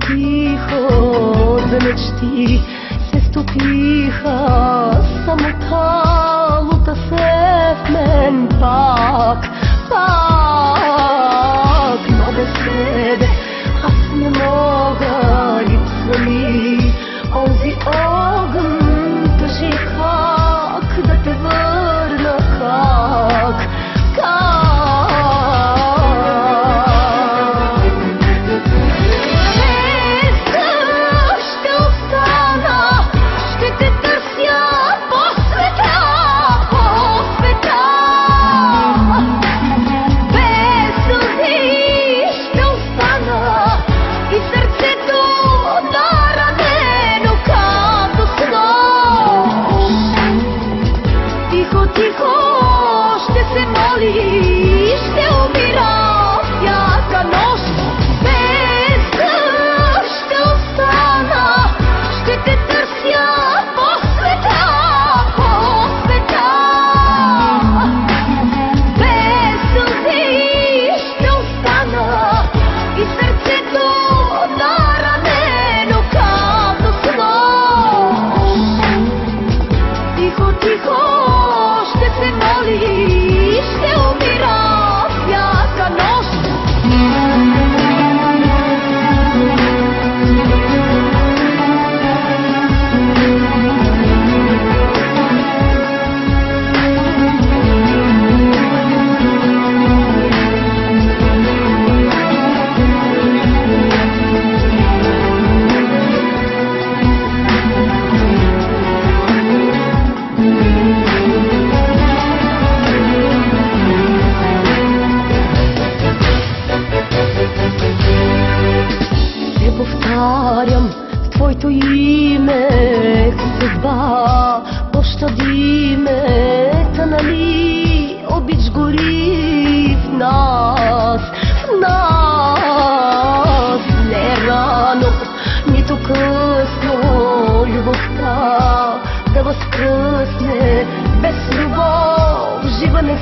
Тихо за мечти се стопиха, самоталута се в мен пак, но без тебе аз не мога, липсва ми онзи огън, кажи как да те върна, как? В твоето име, съдба, пощади ме, та нали обич гори в нас, не рано, нито късно, любовта да възкръсне, без любов жива не